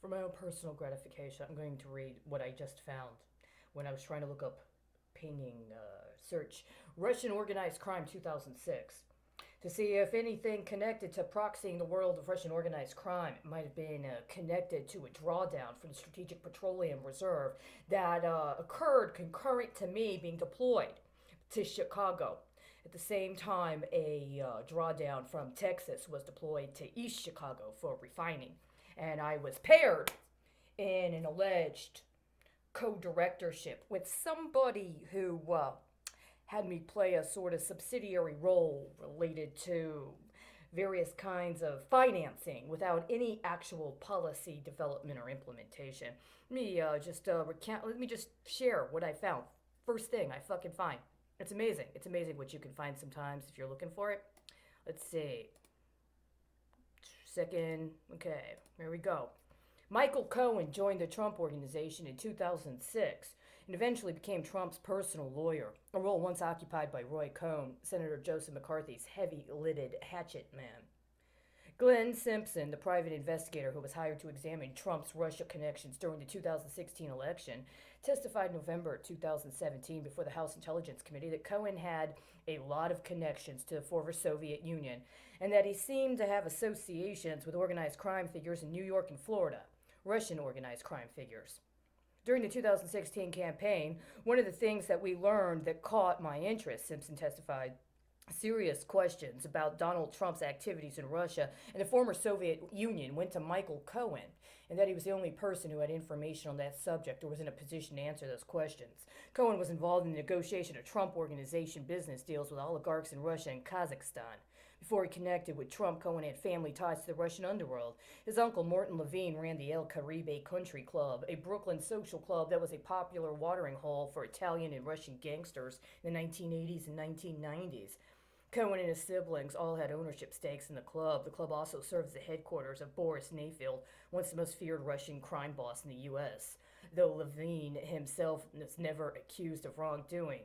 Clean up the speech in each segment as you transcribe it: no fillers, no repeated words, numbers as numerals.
For my own personal gratification, I'm going to read what I just found when I was trying to look up pinging search Russian organized crime 2006 to see if anything connected to proxying the world of Russian organized crime might have been connected to a drawdown from the Strategic Petroleum Reserve that occurred concurrent to me being deployed to Chicago. At the same time, a drawdown from Texas was deployed to East Chicago for refining. And I was paired in an alleged co-directorship with somebody who had me play a sort of subsidiary role related to various kinds of financing without any actual policy development or implementation. Let me just share what I found. First thing I fucking find. It's amazing. It's amazing what you can find sometimes if you're looking for it. Let's see. Second, okay, here we go. Michael Cohen joined the Trump Organization in 2006 and eventually became Trump's personal lawyer, a role once occupied by Roy Cohn, Senator Joseph McCarthy's heavy-lidded hatchet man. Glenn Simpson, the private investigator who was hired to examine Trump's Russia connections during the 2016 election, testified in November 2017 before the House Intelligence Committee that Cohen had a lot of connections to the former Soviet Union and that he seemed to have associations with organized crime figures in New York and Florida, Russian organized crime figures. During the 2016 campaign, one of the things that we learned that caught my interest, Simpson testified, serious questions about Donald Trump's activities in Russia and the former Soviet Union went to Michael Cohen, and that he was the only person who had information on that subject or was in a position to answer those questions. Cohen was involved in the negotiation of Trump Organization business deals with oligarchs in Russia and Kazakhstan. Before he connected with Trump, Cohen had family ties to the Russian underworld. His uncle, Morton Levine, ran the El Caribe Country Club, a Brooklyn social club that was a popular watering hole for Italian and Russian gangsters in the 1980s and 1990s. Cohen and his siblings all had ownership stakes in the club. The club also served as the headquarters of Boris Mayfield, once the most feared Russian crime boss in the U.S., though Levine himself was never accused of wrongdoing.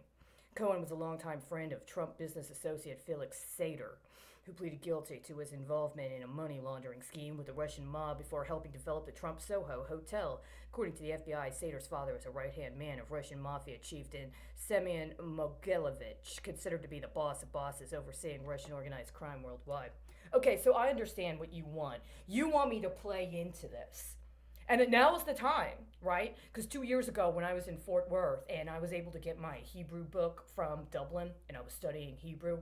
Cohen was a longtime friend of Trump business associate Felix Sater, who pleaded guilty to his involvement in a money laundering scheme with the Russian mob before helping develop the Trump Soho Hotel. According to the FBI, Sater's father was a right-hand man of Russian mafia chieftain Semyon Mogilevich, considered to be the boss of bosses overseeing Russian organized crime worldwide. Okay, so I understand what you want. You want me to play into this. And now is the time, right? Because 2 years ago when I was in Fort Worth and I was able to get my Hebrew book from Dublin and I was studying Hebrew,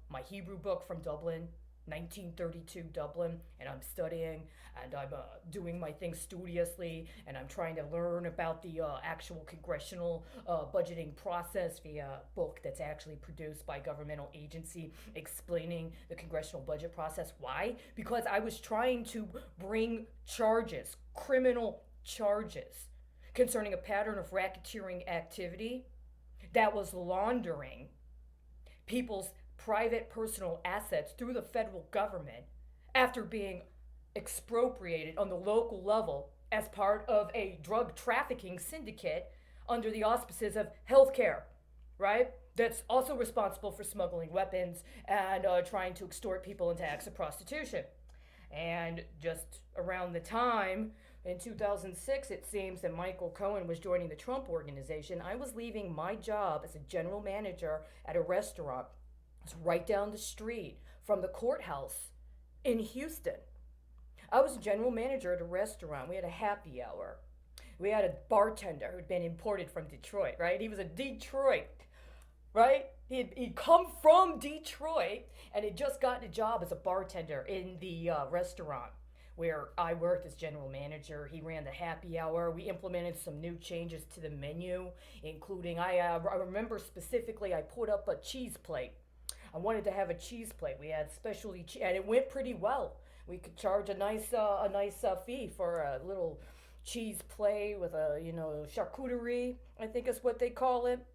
my Hebrew book from Dublin, 1932 Dublin, and I'm studying and I'm doing my thing studiously and I'm trying to learn about the actual congressional budgeting process via a book that's actually produced by a governmental agency explaining the congressional budget process. Why? Because I was trying to bring charges, criminal charges, concerning a pattern of racketeering activity that was laundering people's private personal assets through the federal government after being expropriated on the local level as part of a drug trafficking syndicate under the auspices of healthcare, right? That's also responsible for smuggling weapons and trying to extort people into acts of prostitution. And just around the time in 2006, it seems that Michael Cohen was joining the Trump Organization. I was leaving my job as a general manager at a restaurant. It's right down the street from the courthouse in Houston. I was a general manager at a restaurant. We had a happy hour. We had a bartender who'd been imported from Detroit, right? He was a Detroit, right? He'd come from Detroit and had just gotten a job as a bartender in the restaurant where I worked as general manager. He ran the happy hour. We implemented some new changes to the menu, including, I remember specifically, I put up a cheese plate. I wanted to have a cheese plate. We had specialty cheese, and it went pretty well. We could charge a nice fee for a little cheese plate with a charcuterie, I think is what they call it.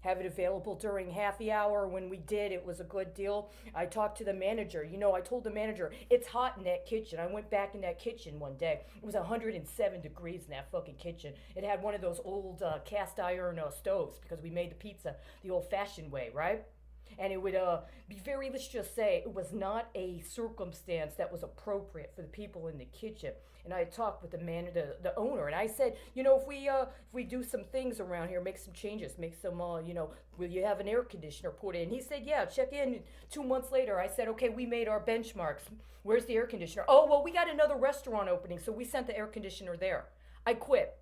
Have it available during happy hour. When we did, it was a good deal. I talked to the manager. I told the manager, it's hot in that kitchen. I went back in that kitchen one day. It was 107 degrees in that fucking kitchen. It had one of those old cast iron stoves because we made the pizza the old-fashioned way, right? And it would be very, let's just say, it was not a circumstance that was appropriate for the people in the kitchen. And I talked with the owner, and I said, if we do some things around here, make some changes, make some, will you have an air conditioner put in? He said, yeah, check in. 2 months later, I said, okay, we made our benchmarks. Where's the air conditioner? Oh, well, we got another restaurant opening, so we sent the air conditioner there. I quit.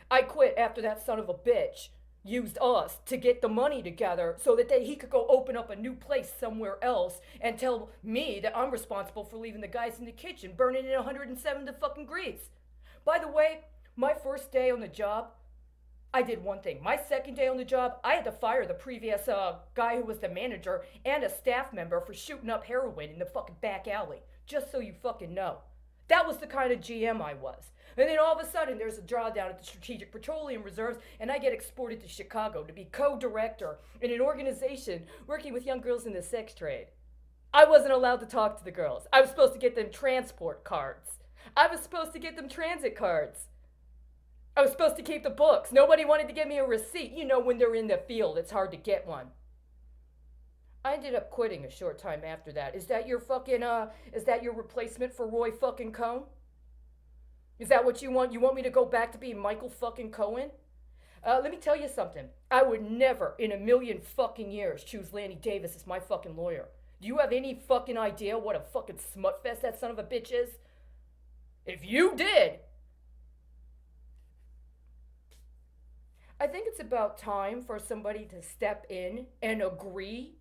I quit after that son of a bitch used us to get the money together so that he could go open up a new place somewhere else and tell me that I'm responsible for leaving the guys in the kitchen burning in 107 degrees. By the way, my first day on the job, I did one thing. My second day on the job, I had to fire the previous guy who was the manager and a staff member for shooting up heroin in the fucking back alley. Just so you fucking know. That was the kind of GM I was. And then all of a sudden, there's a drawdown at the Strategic Petroleum Reserves, and I get exported to Chicago to be co-director in an organization working with young girls in the sex trade. I wasn't allowed to talk to the girls. I was supposed to get them transport cards. I was supposed to get them transit cards. I was supposed to keep the books. Nobody wanted to give me a receipt. When they're in the field, it's hard to get one. I ended up quitting a short time after that. Is that your replacement for Roy fucking Cohn? Is that what you want? You want me to go back to being Michael fucking Cohen? Let me tell you something. I would never in a million fucking years choose Lanny Davis as my fucking lawyer. Do you have any fucking idea what a fucking smutfest that son of a bitch is? If you did, I think it's about time for somebody to step in and agree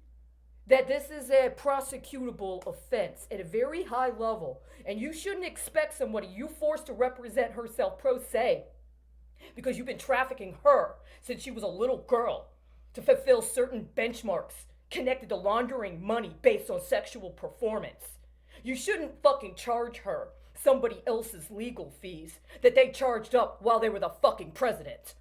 that this is a prosecutable offense at a very high level, and you shouldn't expect somebody you forced to represent herself pro se because you've been trafficking her since she was a little girl to fulfill certain benchmarks connected to laundering money based on sexual performance. You shouldn't fucking charge her somebody else's legal fees that they charged up while they were the fucking president.